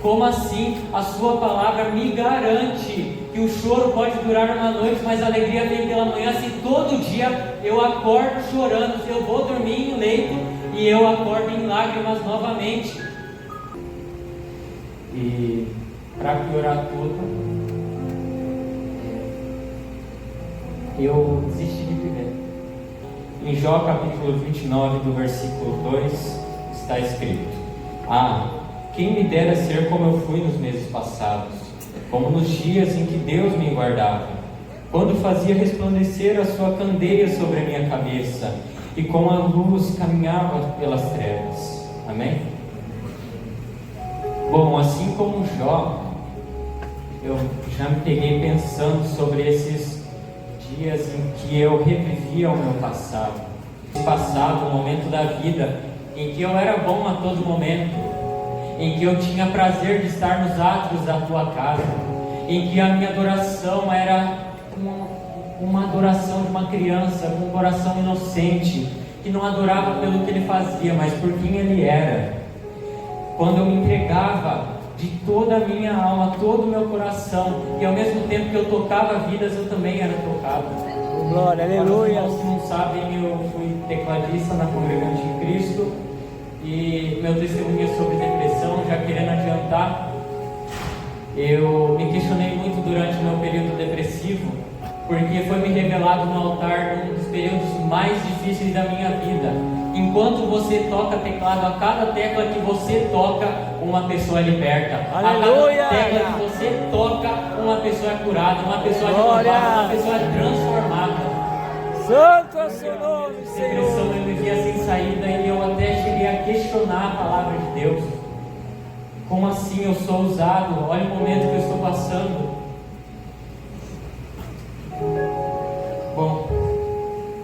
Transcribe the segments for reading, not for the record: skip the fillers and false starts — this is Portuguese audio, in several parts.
Como assim a sua palavra me garante que o choro pode durar uma noite, mas a alegria vem pela manhã? Se todo dia eu acordo chorando, se eu vou dormir em leito e eu acordo em lágrimas novamente. E para piorar tudo, eu desisti de viver. Em Jó capítulo 29, do versículo 2, está escrito: quem me dera ser como eu fui nos meses passados, como nos dias em que Deus me guardava, quando fazia resplandecer a sua candeia sobre a minha cabeça, e com a luz caminhava pelas trevas. Amém? Bom, assim como Jó, eu já me peguei pensando sobre esses dias em que eu revivia o meu passado. O momento da vida em que eu era bom a todo momento, em que eu tinha prazer de estar nos átrios da tua casa, em que a minha adoração era uma adoração de uma criança com um coração inocente, que não adorava pelo que ele fazia, mas por quem ele era. Quando eu me entregava de toda a minha alma, todo o meu coração, e ao mesmo tempo que eu tocava vidas, eu também era tocado. Glória, aleluia. Para os que não sabem, eu fui tecladista na Congregante em Cristo, e meu testemunho é sobre depressão. Já querendo adiantar, eu me questionei muito durante o meu período depressivo, porque foi me revelado no altar um dos períodos mais difíceis da minha vida. Enquanto você toca teclado, a cada tecla que você toca, uma pessoa é liberta. Aleluia. A cada tecla que você toca, uma pessoa é curada, uma pessoa é renovada, uma pessoa é transformada. Santo é o seu nome, Depressão, Senhor. eu vivia sem saída e eu até cheguei a questionar a palavra de Deus. Como assim eu sou usado? Olha o momento que eu estou passando. Bom,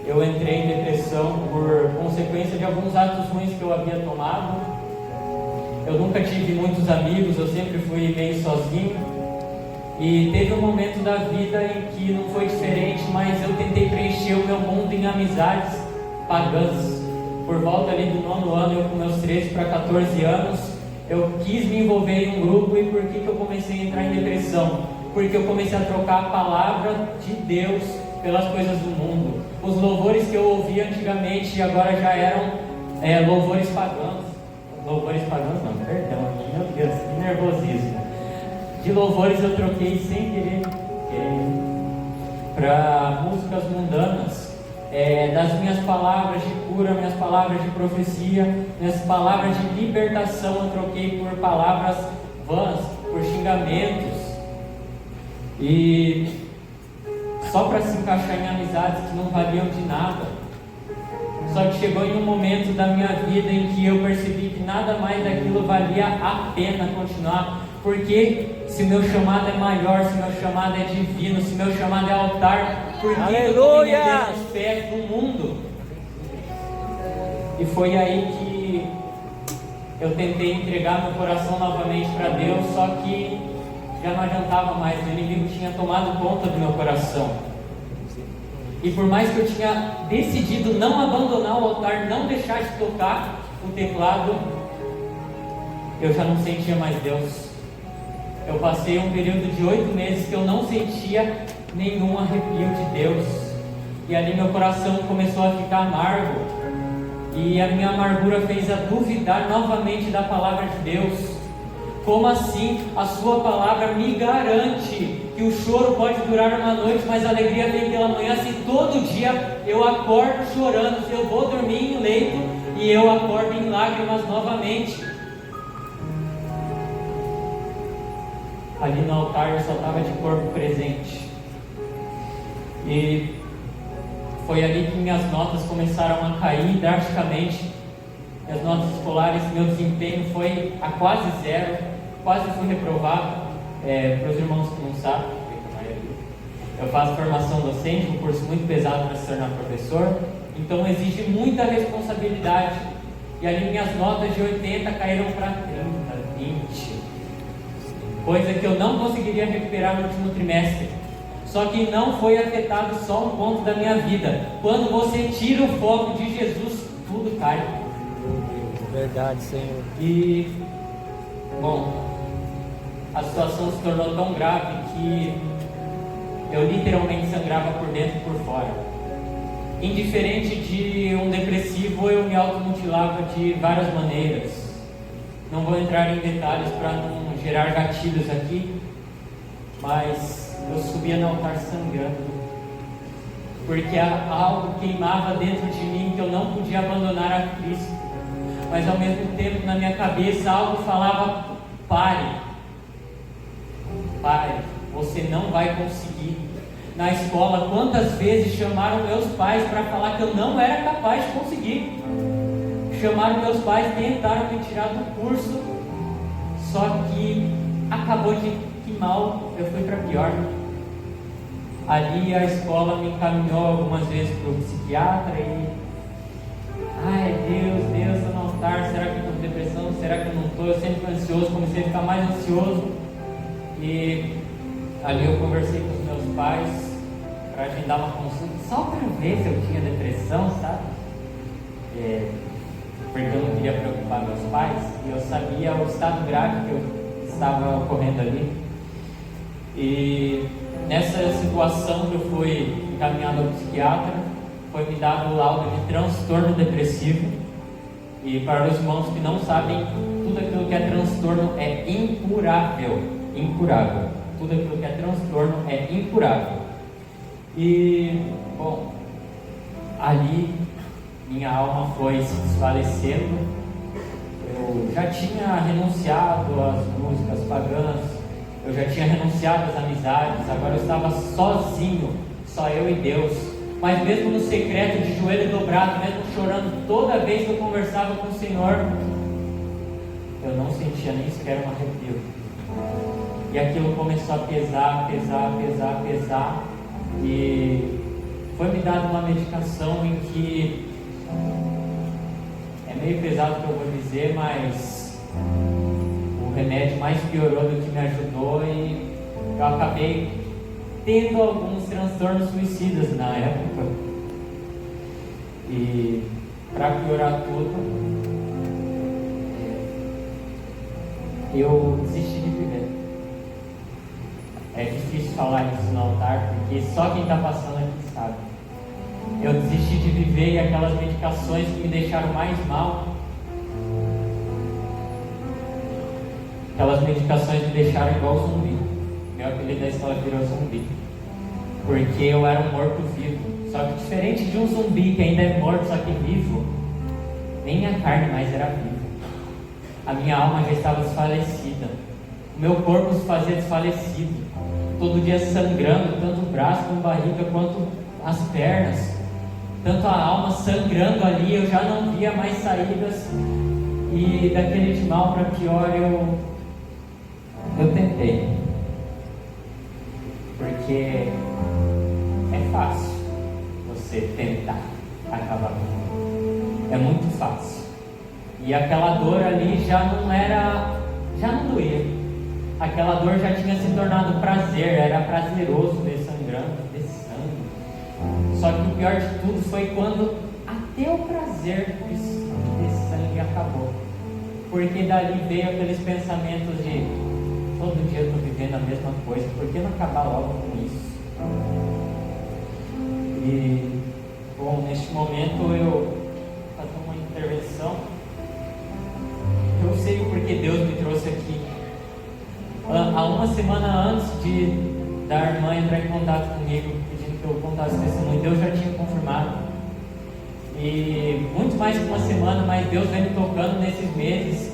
eu entrei em depressão por consequência de alguns atos ruins que eu havia tomado. Eu nunca tive muitos amigos, eu sempre fui meio sozinho. E teve um momento da vida em que não foi diferente, mas eu tentei preencher o meu mundo em amizades pagãs. Por volta ali do 9º ano, eu com meus 13 para 14 anos, eu quis me envolver em um grupo. E por que eu comecei a entrar em depressão? Porque eu comecei a trocar a palavra de Deus pelas coisas do mundo. Os louvores que eu ouvia antigamente agora já eram louvores pagãos. Louvores pagãos não, perdão, meu Deus, que nervosismo. De louvores eu troquei sem querer para músicas mundanas. Das minhas palavras de cura, minhas palavras de profecia, minhas palavras de libertação eu troquei por palavras vãs, por xingamentos. E só para se encaixar em amizades que não valiam de nada. Só que chegou em um momento da minha vida em que eu percebi que nada mais daquilo valia a pena continuar. Porque se meu chamado é maior, se meu chamado é divino, se meu chamado é altar, por que eu estou me metendo aos pés do mundo? E foi aí que eu tentei entregar meu coração novamente para Deus, só que já não adiantava mais, o inimigo tinha tomado conta do meu coração. E por mais que eu tinha decidido não abandonar o altar, não deixar de tocar o teclado, eu já não sentia mais Deus. Eu passei um período de 8 meses que eu não sentia nenhum arrepio de Deus. E ali meu coração começou a ficar amargo. E a minha amargura fez a duvidar novamente da palavra de Deus. Como assim a sua palavra me garante que o choro pode durar uma noite, mas a alegria vem pela manhã? Se todo dia eu acordo chorando, se eu vou dormir em leito e eu acordo em lágrimas novamente. Ali no altar eu só estava de corpo presente. E foi ali que minhas notas começaram a cair drasticamente. Minhas notas escolares, meu desempenho foi a quase zero. Quase fui reprovado. Para os irmãos que não sabem, eu faço formação docente, um curso muito pesado para se tornar professor. Então exige muita responsabilidade. E ali minhas notas de 80 caíram para 30, 20. Coisa que eu não conseguiria recuperar no último trimestre. Só que não foi afetado só um ponto da minha vida. Quando você tira o foco de Jesus, tudo cai. Verdade, Senhor. E, bom, a situação se tornou tão grave que eu literalmente sangrava por dentro e por fora. Indiferente de um depressivo, eu me automutilava de várias maneiras. Não vou entrar em detalhes para não gerar gatilhos aqui, mas eu subia no altar sangrando, porque algo queimava dentro de mim que eu não podia abandonar a Cristo. Mas ao mesmo tempo, na minha cabeça, algo falava: pare, você não vai conseguir. Na escola, quantas vezes chamaram meus pais para falar que eu não era capaz de conseguir. Chamaram meus pais, tentaram me tirar do curso, só que acabou de que mal, eu fui para pior. Ali a escola me encaminhou algumas vezes para o psiquiatra e... ai, Deus, eu não estou, será que eu estou com depressão, será que eu não estou? Eu sempre fui ansioso, comecei a ficar mais ansioso. E ali eu conversei com os meus pais para agendar uma consulta, só para ver se eu tinha depressão, sabe? Porque eu não queria preocupar meus pais, e eu sabia o estado grave que eu estava ocorrendo ali. E nessa situação que eu fui encaminhado ao psiquiatra, foi me dado o laudo de transtorno depressivo. E para os irmãos que não sabem, tudo aquilo que é transtorno é incurável. Tudo aquilo que é transtorno é incurável. E, bom, ali minha alma foi se desfalecendo. Eu já tinha renunciado às músicas pagãs, eu já tinha renunciado às amizades, agora eu estava sozinho, só eu e Deus. Mas mesmo no secreto, de joelho dobrado, mesmo chorando toda vez que eu conversava com o Senhor, eu não sentia nem sequer um arrepio. E aquilo começou a pesar, e foi me dada uma medicação em que é meio pesado o que eu vou dizer, mas o remédio mais piorou do que me ajudou, e eu acabei tendo alguns transtornos suicidas na época. E para piorar tudo, eu desisti de viver. É difícil falar isso no altar, porque só quem está passando aqui sabe. Eu desisti de viver, e aquelas medicações que me deixaram mais mal, aquelas medicações me deixaram igual zumbi. Meu apelido da escola virou zumbi, porque eu era um morto-vivo. Só que diferente de um zumbi que ainda é morto, só que vivo, nem minha carne mais era viva. A minha alma já estava desfalecida, o meu corpo se fazia desfalecido, todo dia sangrando, tanto o braço como a barriga, quanto as pernas, tanto a alma sangrando ali. Eu já não via mais saídas, e daquele de mal para pior eu tentei, porque é fácil você tentar acabar com tudo, é muito fácil, e aquela dor ali já não doía, aquela dor já tinha se tornado prazer, era prazeroso ver sangrando, ver sangue. Só que o pior de tudo foi quando até o prazer de sangue acabou, porque dali veio aqueles pensamentos de: todo dia eu estou vivendo a mesma coisa, por que não acabar logo com isso? E, bom, neste momento eu vou fazer uma intervenção. Eu sei o porquê Deus me trouxe aqui. Há uma semana antes da irmã entrar em contato comigo, pedindo que eu contasse o testemunho, Deus já tinha confirmado. E muito mais que uma semana, mas Deus vem me tocando nesses meses,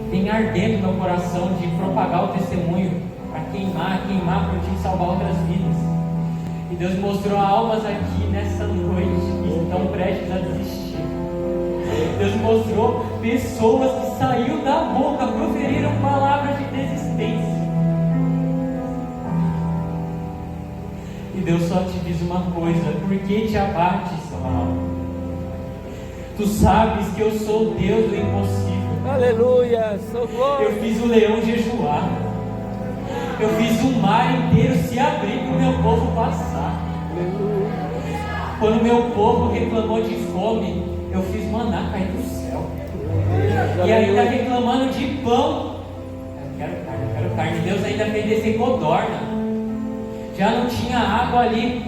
vem ardendo meu coração de propagar o testemunho, para queimar por ti, salvar outras vidas. E Deus mostrou almas aqui nessa noite que estão prestes a desistir. Deus mostrou pessoas que saíram da boca, proferiram palavras de desistência. E Deus só te diz uma coisa: por que te abates, alma? Tu sabes que eu sou o Deus do impossível. Aleluia, socorro. Eu fiz o leão jejuar. Eu fiz o mar inteiro se abrir para o meu povo passar. Aleluia. Quando o meu povo reclamou de fome, eu fiz maná cair do céu. E ainda reclamando de pão. Eu quero carne. Deus ainda fez descer codorna. Já não tinha água ali.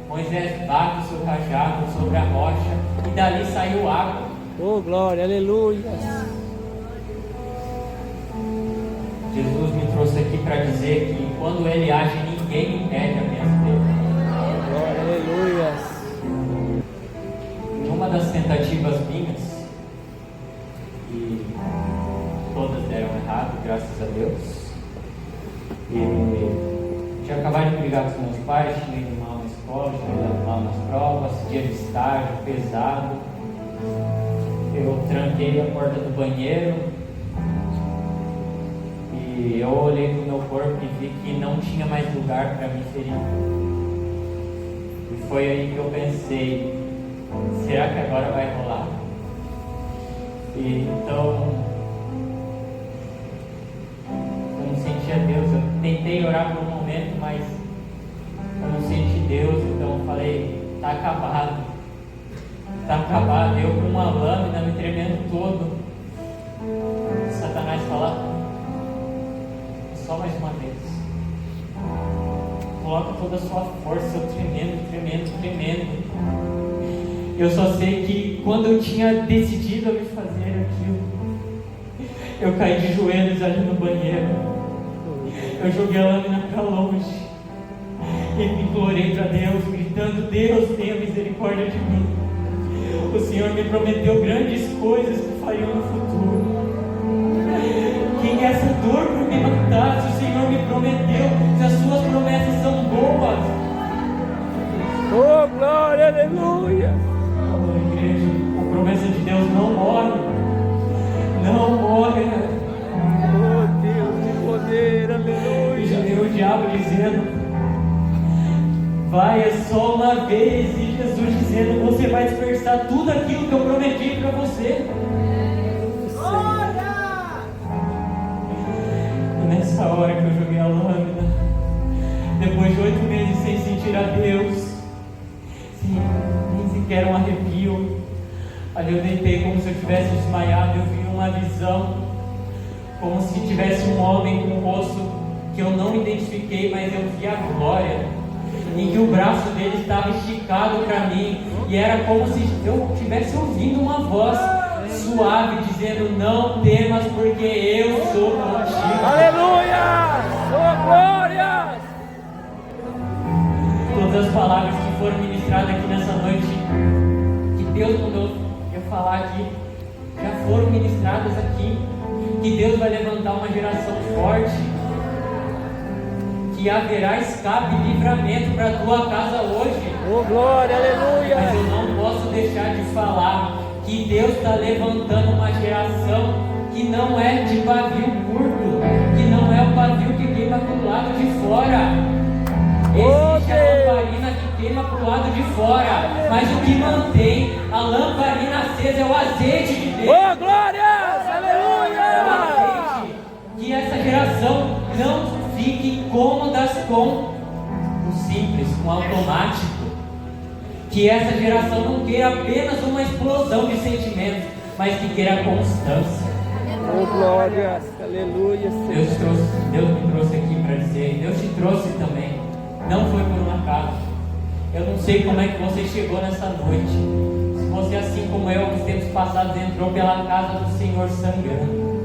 Moisés bate o seu cajado sobre a rocha e dali saiu água. Oh, glória, aleluia. Jesus me trouxe aqui para dizer que quando Ele age, ninguém impede a bênção dele. Glória, aleluia. Em uma das tentativas minhas, e todas deram errado, graças a Deus, e tinha acabado de brigar com os meus pais, tinha ido mal na escola, tinha ido mal nas provas, dia de estágio pesado. Eu tranquei a porta do banheiro e eu olhei para o meu corpo e vi que não tinha mais lugar para me ferir. E foi aí que eu pensei, será que agora vai rolar? E então, eu não sentia Deus. Eu tentei orar por um momento, mas eu não senti Deus. Então eu falei, tá acabado. Tá acabado. Eu com uma lâmina me tremendo todo. Satanás fala, só mais uma vez. Coloca toda a sua força, eu tremendo. Eu só sei que quando eu tinha decidido a me fazer aquilo, eu caí de joelhos ali no banheiro. Eu joguei a lâmina para longe e implorei para Deus, gritando, Deus, tenha misericórdia de mim. O Senhor me prometeu grandes coisas que fariam no futuro. Que essa dor por me matar, se o Senhor me prometeu, se as suas promessas são boas. Oh, glória, aleluia. Oh, igreja, a promessa de Deus não morre. Não morre. Oh, Deus de poder, aleluia. E já veio o diabo dizendo, vai, é só uma vez. E Jesus dizendo, você vai dispersar tudo aquilo que eu prometi para você. Nessa hora que eu joguei a lâmina, depois de 8 meses sem sentir a Deus, sem nem sequer um arrepio, ali eu deitei como se eu tivesse desmaiado. Eu vi uma visão, como se tivesse um homem com um rosto que eu não identifiquei, mas eu vi a glória, em que o braço dele estava esticado para mim, e era como se eu estivesse ouvindo uma voz suave dizendo, não temas, porque eu sou contigo. Aleluia! Sua glória! Todas as palavras que foram ministradas aqui nessa noite, que Deus mandou eu falar aqui, já foram ministradas aqui. Que Deus vai levantar uma geração forte, que haverá escape e livramento para a tua casa hoje. Oh, glória, aleluia! Mas eu não posso deixar de falar que Deus está levantando uma geração que não é de pavio curto, que não é o pavio que queima para o lado de fora. Existe a lamparina que queima para o lado de fora, mas o que mantém a lamparina acesa é o azeite de Deus. Oh, glória! Aleluia! É o azeite. Que essa geração não fique cômodas com o simples, com o automático. Que essa geração não queira apenas uma explosão de sentimentos, mas que queira constância. Oh, glória, aleluia, Senhor. Deus me trouxe aqui para dizer, Deus te trouxe também, não foi por um acaso. Eu não sei como é que você chegou nessa noite. Se você, assim como eu, nos tempos passados, entrou pela casa do Senhor sangrando.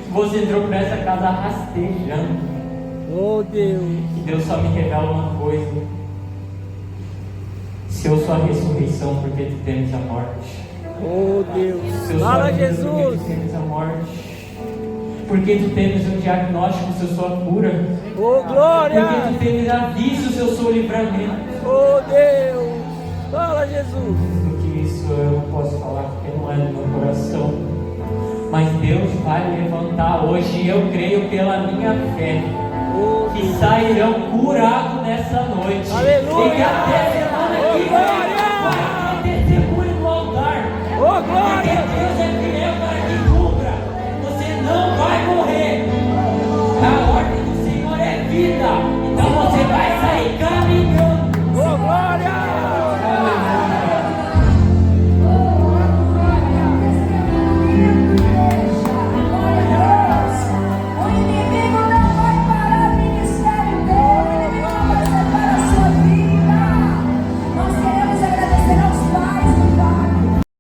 Se você entrou por essa casa rastejando. Oh, Deus. Que Deus só me revela uma coisa. Se eu sou a ressurreição, porque tu temes a morte? Oh, Deus. Se eu sou a vida, porque tu temes a morte? Porque tu temes o diagnóstico, se eu sou a cura? Oh, glória. Porque tu temes a vício, se eu sou o livramento? Oh, Deus. Fala, Jesus. Do que isso eu não posso falar, porque não é do meu coração. Mas Deus vai levantar hoje, eu creio pela minha fé, que sairão curados nessa noite. Aleluia. E que até semana que vem vai ter testemunho no altar. Oh, glória. Porque Deus é